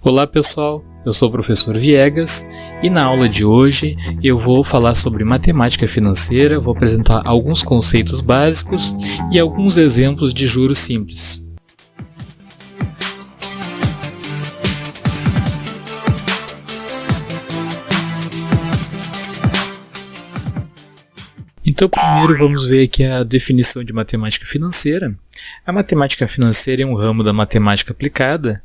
Olá pessoal, eu sou o professor Viegas e na aula de hoje eu vou falar sobre matemática financeira, vou apresentar alguns conceitos básicos e alguns exemplos de juros simples. Então primeiro vamos ver aqui a definição de matemática financeira. A matemática financeira é um ramo da matemática aplicada.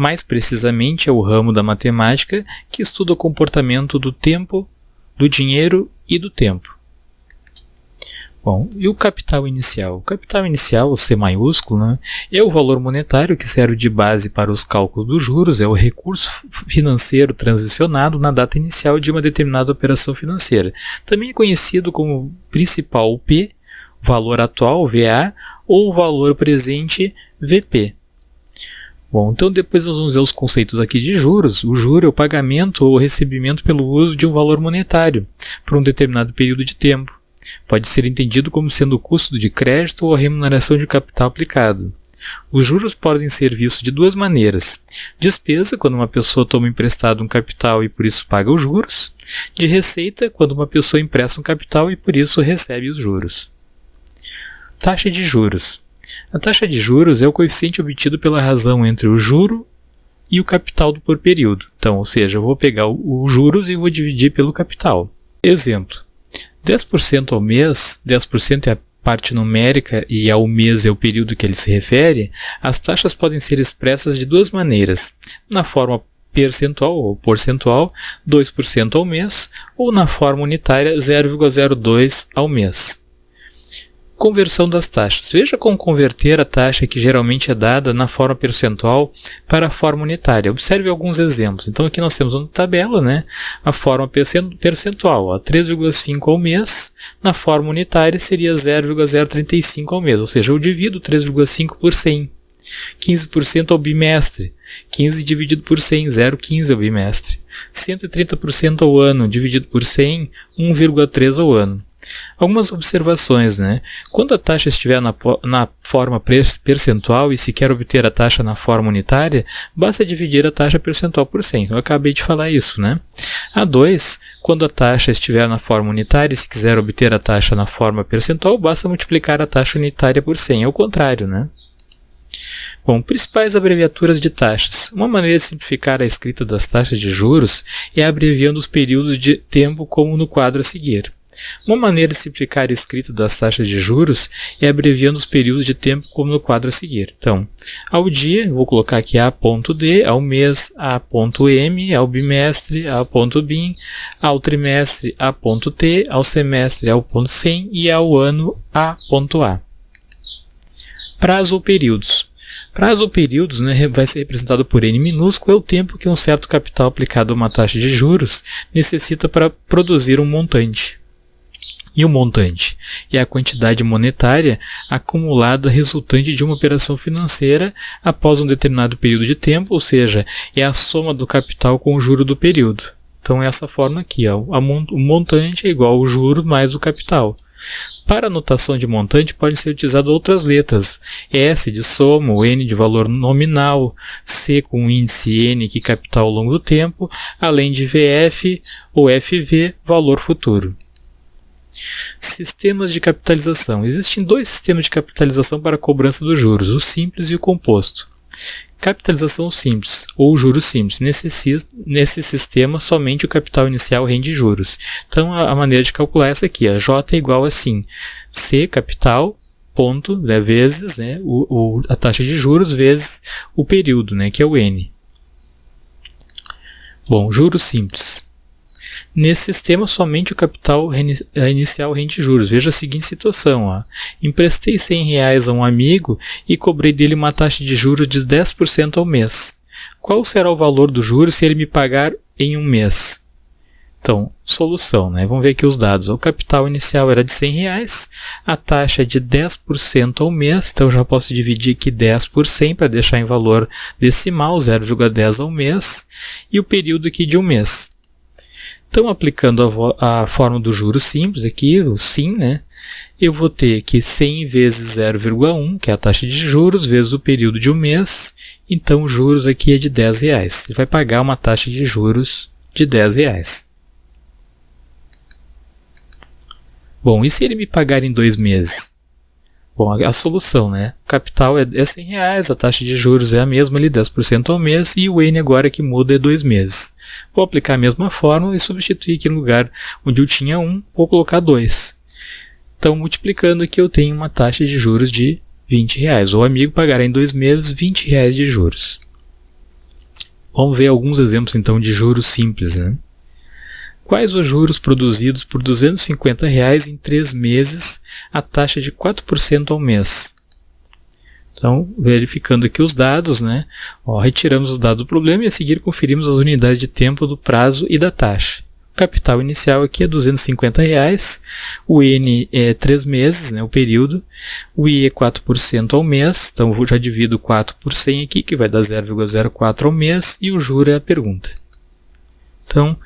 Mais precisamente, é o ramo da matemática que estuda o comportamento do tempo, do dinheiro e do tempo. Bom, e o capital inicial? O capital inicial, o C maiúsculo, né, é o valor monetário que serve de base para os cálculos dos juros, é o recurso financeiro transicionado na data inicial de uma determinada operação financeira. Também é conhecido como principal, o P, valor atual, VA, ou valor presente, VP. Bom, então depois nós vamos ver os conceitos aqui de juros. O juro é o pagamento ou recebimento pelo uso de um valor monetário por um determinado período de tempo. Pode ser entendido como sendo o custo de crédito ou a remuneração de capital aplicado. Os juros podem ser vistos de duas maneiras. Despesa, quando uma pessoa toma emprestado um capital e por isso paga os juros. De receita, quando uma pessoa empresta um capital e por isso recebe os juros. Taxa de juros. A taxa de juros é o coeficiente obtido pela razão entre o juro e o capital por período. Então, ou seja, eu vou pegar os juros e vou dividir pelo capital. Exemplo, 10% ao mês, 10% é a parte numérica e ao mês é o período que ele se refere, as taxas podem ser expressas de duas maneiras, na forma percentual ou porcentual, 2% ao mês, ou na forma unitária, 0,02 ao mês. Conversão das taxas. Veja como converter a taxa que geralmente é dada na forma percentual para a forma unitária. Observe alguns exemplos. Então aqui nós temos uma tabela, né? A forma percentual, 3,5 ao mês, na forma unitária seria 0,035 ao mês, ou seja, eu divido 3,5 por 100. 15% ao bimestre, 15 dividido por 100, 0,15 ao bimestre. 130% ao ano, dividido por 100, 1,3 ao ano. Algumas observações, né? Quando a taxa estiver na forma percentual e se quer obter a taxa na forma unitária, basta dividir a taxa percentual por 100. Eu acabei de falar isso, né? A2, quando a taxa estiver na forma unitária e se quiser obter a taxa na forma percentual, basta multiplicar a taxa unitária por 100. É o contrário, né? Bom, principais abreviaturas de taxas. Uma maneira de simplificar a escrita das taxas de juros é abreviando os períodos de tempo como no quadro a seguir. Uma maneira de simplificar a escrita das taxas de juros é abreviando os períodos de tempo como no quadro a seguir. Então, ao dia, vou colocar aqui A.D, ao mês A.M, ao bimestre A.BIM, ao trimestre A.T, ao semestre A.100 e ao ano A.A. Prazo ou períodos. Prazo ou períodos, né, vai ser representado por N minúsculo, é o tempo que um certo capital aplicado a uma taxa de juros necessita para produzir um montante. E o montante é a quantidade monetária acumulada resultante de uma operação financeira após um determinado período de tempo, ou seja, é a soma do capital com o juro do período. Então, essa forma aqui, ó, o montante é igual ao juro mais o capital. Para a notação de montante, podem ser utilizadas outras letras. S de soma, o N de valor nominal, C com índice N que capital ao longo do tempo, além de VF ou FV, valor futuro. Sistemas de capitalização. Existem dois sistemas de capitalização para a cobrança dos juros, o simples e o composto. Capitalização simples, ou juros simples. Nesse sistema, somente o capital inicial rende juros. Então, a maneira de calcular é essa aqui. A J é igual assim. C, capital, ponto, né, vezes, né, a taxa de juros, vezes o período, né, que é o N. Bom, juros simples. Nesse sistema, somente o capital inicial rende juros. Veja a seguinte situação. Ó. Emprestei R$100 a um amigo e cobrei dele uma taxa de juros de 10% ao mês. Qual será o valor do juros se ele me pagar em um mês? Então, solução, né? Vamos ver aqui os dados. O capital inicial era de R$100, a taxa é de 10% ao mês, então eu já posso dividir aqui 10 por 100 para deixar em valor decimal, 0,10 ao mês, e o período aqui de um mês. Então, aplicando a fórmula do juros simples aqui, o SIM, né, eu vou ter que 100 vezes 0,1, que é a taxa de juros, vezes o período de um mês. Então, o juros aqui é de R$10. Ele vai pagar uma taxa de juros de R$10. Bom, e se ele me pagar em 2 meses? Bom, a solução, né? O capital é R$100, a taxa de juros é a mesma ali, 10% ao mês, e o N agora que muda é 2 meses. Vou aplicar a mesma fórmula e substituir aqui no lugar onde eu tinha 1, vou colocar 2. Então, multiplicando aqui, eu tenho uma taxa de juros de R$20. O amigo pagará em 2 meses R$20 de juros. Vamos ver alguns exemplos, então, de juros simples, né? Quais os juros produzidos por R$250 em 3 meses, a taxa de 4% ao mês? Então, verificando aqui os dados, né? Retiramos os dados do problema e a seguir conferimos as unidades de tempo do prazo e da taxa. O capital inicial aqui é R$250, o N é 3 meses, né, o período, o I é 4% ao mês, então eu já divido 4 por 100 aqui, que vai dar 0,04 ao mês, e o juro é a pergunta. Então,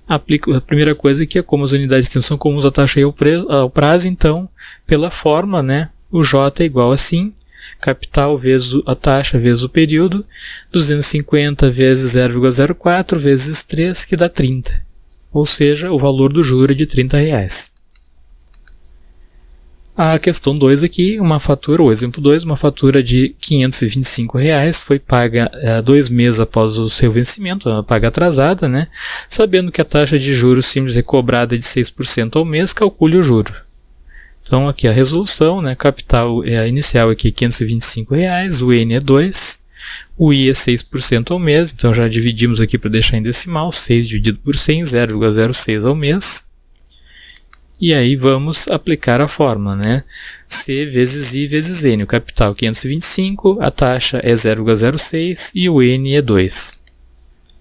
aplico a primeira coisa aqui é como as unidades de tempo são comuns à taxa e ao prazo, então, pela forma, né, o J é igual assim, capital vezes a taxa vezes o período, 250 vezes 0,04 vezes 3, que dá 30. Ou seja, o valor do juro é de R$30. A questão 2 aqui, uma fatura, o exemplo 2, uma fatura de R$525 foi paga 2 meses após o seu vencimento, uma paga atrasada, né? Sabendo que a taxa de juros simples é cobrada de 6% ao mês, calcule o juro. Então aqui a resolução, né? Capital inicial aqui R$525, o N é 2, o I é 6% ao mês, então já dividimos aqui para deixar em decimal, 6 dividido por 100, 0,06 ao mês. E aí vamos aplicar a fórmula, né? C vezes I vezes N. O capital 525, a taxa é 0,06 e o N é 2.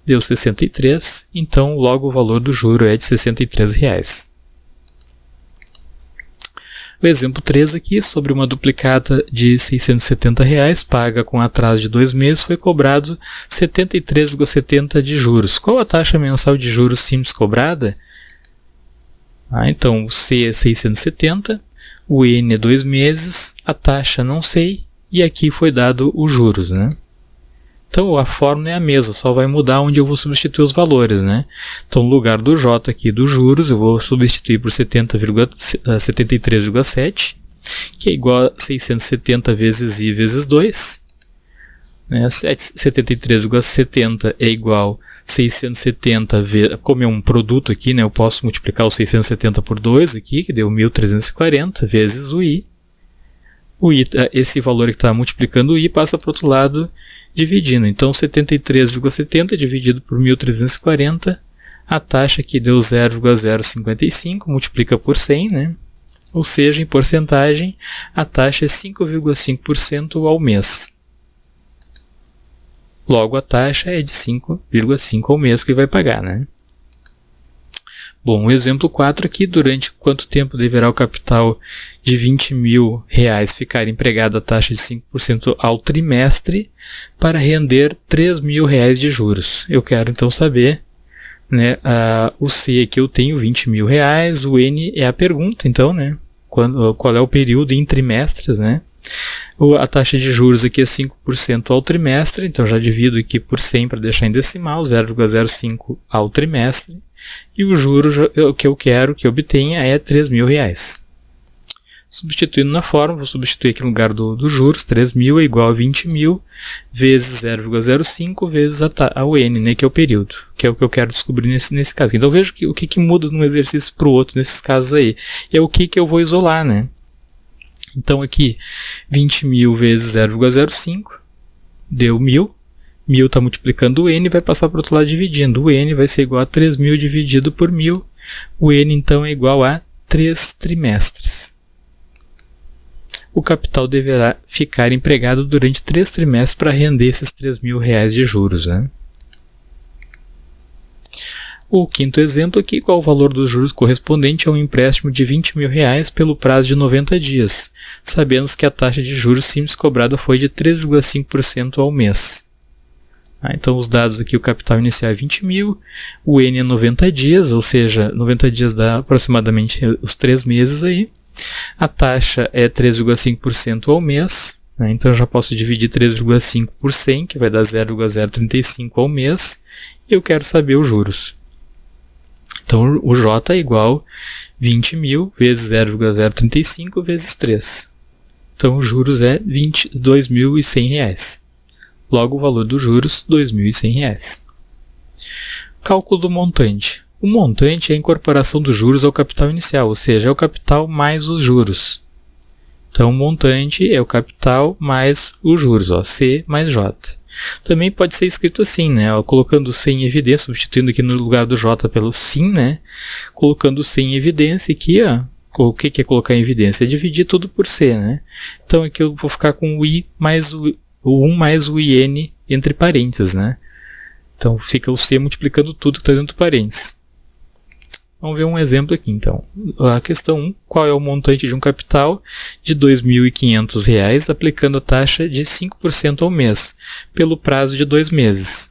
Deu 63, então logo o valor do juro é de R$63. O exemplo 3 aqui, sobre uma duplicata de R$670, paga com atraso de 2 meses, foi cobrado 73,70 de juros. Qual a taxa mensal de juros simples cobrada? Então, o C é 670, o N é 2 meses, a taxa não sei, e aqui foi dado os juros, né? Então, a fórmula é a mesma, só vai mudar onde eu vou substituir os valores, né? Então, no lugar do J aqui dos juros, eu vou substituir por 73,7, que é igual a 670 vezes I vezes 2. Né? 73,70 é igual a 670 vezes, como é um produto aqui, né? Eu posso multiplicar o 670 por 2 aqui, que deu 1.340, vezes o I. O I, esse valor que está multiplicando o I passa para o outro lado, dividindo. Então, 73,70 dividido por 1.340, a taxa que deu 0,055, multiplica por 100, né? Ou seja, em porcentagem, a taxa é 5,5% ao mês. Logo, a taxa é de 5,5% ao mês que ele vai pagar, né? Bom, o exemplo 4 aqui, durante quanto tempo deverá o capital de R$20.000 ficar empregado a taxa de 5% ao trimestre para render R$3.000 de juros? Eu quero então saber, né, o C aqui eu tenho R$20.000, o N é a pergunta, então, né, qual é o período em trimestres, né? A taxa de juros aqui é 5% ao trimestre, então já divido aqui por 100 para deixar em decimal, 0,05 ao trimestre. E o juro que eu quero que obtenha é R$3.000. Substituindo na fórmula, vou substituir aqui no lugar dos juros, 3.000 é igual a 20.000 vezes 0,05 vezes o N, né, que é o período, que é o que eu quero descobrir nesse caso. Então vejo o que muda de um exercício para o outro nesses casos aí. É o que eu vou isolar, né? Então aqui, 20.000 vezes 0,05 deu 1.000. 1.000 está multiplicando o N e vai passar para o outro lado dividindo. O N vai ser igual a 3.000 dividido por 1.000. O N, então, é igual a 3 trimestres. O capital deverá ficar empregado durante 3 trimestres para render esses R$3.000 de juros, né? O quinto exemplo aqui, qual o valor dos juros correspondente a um empréstimo de R$20.000 pelo prazo de 90 dias, sabendo que a taxa de juros simples cobrada foi de 3,5% ao mês. Então os dados aqui, o capital inicial é 20 mil, o N é 90 dias, ou seja, 90 dias dá aproximadamente os 3 meses aí. A taxa é 3,5% ao mês, né? Então eu já posso dividir 3,5 por 100, que vai dar 0,035 ao mês, e eu quero saber os juros. Então o J é igual 20 mil vezes 0,035 vezes 3. Então os juros é R$ 22.100. Logo, o valor dos juros, R$ 2.100. Cálculo do montante. O montante é a incorporação dos juros ao capital inicial, ou seja, é o capital mais os juros. Então, o montante é o capital mais os juros, ó, C mais J. Também pode ser escrito assim, né, ó, colocando C em evidência, substituindo aqui no lugar do J pelo sim, né, colocando C em evidência aqui, ó. O que é colocar em evidência? É dividir tudo por C, né? Então, aqui eu vou ficar com o I mais o 1 mais o IN entre parênteses, né? Então, fica o C multiplicando tudo que está dentro do parênteses. Vamos ver um exemplo aqui, então. A questão 1, qual é o montante de um capital de R$ 2.500 aplicando a taxa de 5% ao mês, pelo prazo de 2 meses.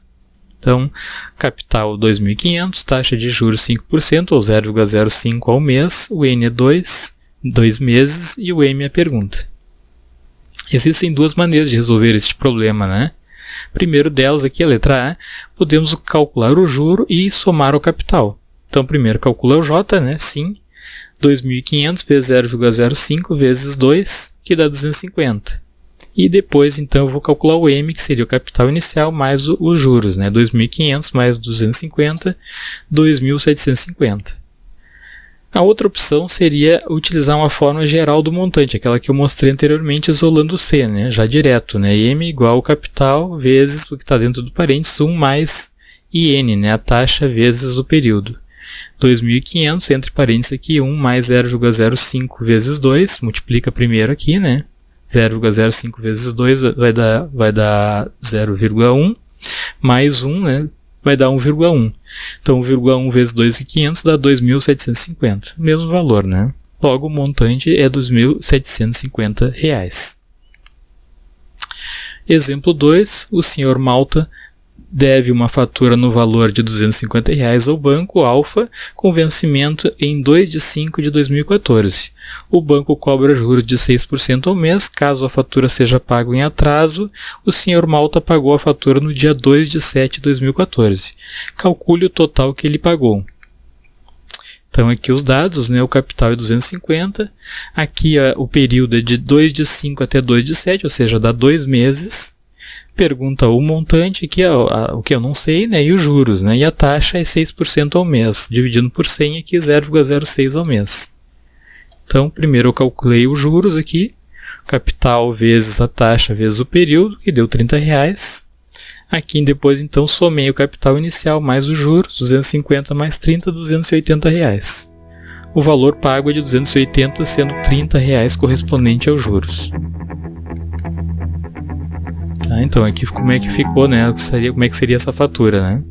Então, capital 2.500, taxa de juros 5% ou 0,05 ao mês, o N é 2 meses e o M é a pergunta. Existem duas maneiras de resolver este problema, né? Primeiro delas, aqui a letra A, podemos calcular o juro e somar o capital. Então, primeiro calcula o J, né? Sim, 2.500 vezes 0,05 vezes 2, que dá 250. E depois, então, eu vou calcular o M, que seria o capital inicial mais os juros, né? 2.500 mais 250, 2.750. A outra opção seria utilizar uma fórmula geral do montante, aquela que eu mostrei anteriormente isolando o C, né? Já direto, né? M igual ao capital vezes o que está dentro do parênteses, 1 mais IN, né? A taxa vezes o período. 2.500, entre parênteses aqui, 1 mais 0,05 vezes 2, multiplica primeiro aqui, né? 0,05 vezes 2 vai dar 0,1, mais 1, né? Vai dar 1,1. Então, 1,1 vezes 2.500 dá 2.750. Mesmo valor, né? Logo, o montante é R$ 2.750. Exemplo 2. O senhor Malta deve uma fatura no valor de R$ 250 ao banco Alfa com vencimento em 2 de 5 de 2014. O banco cobra juros de 6% ao mês. Caso a fatura seja paga em atraso, o senhor Malta pagou a fatura no dia 2 de 7 de 2014. Calcule o total que ele pagou. Então, aqui os dados, né? O capital é 250. Aqui o período é de 2 de 5 até 2 de 7, ou seja, dá 2 meses. Pergunta o montante, que é o que eu não sei, né? E os juros, né? E a taxa é 6% ao mês, dividindo por 100 aqui, 0,06 ao mês. Então, primeiro eu calculei os juros aqui, capital vezes a taxa vezes o período, que deu R$ 30. Aqui depois, então, somei o capital inicial mais os juros, 250 mais 30, R$ 280. O valor pago é de 280, sendo R$ 30 correspondente aos juros. Tá, então, aqui como é que ficou, né? Como é que seria essa fatura, né?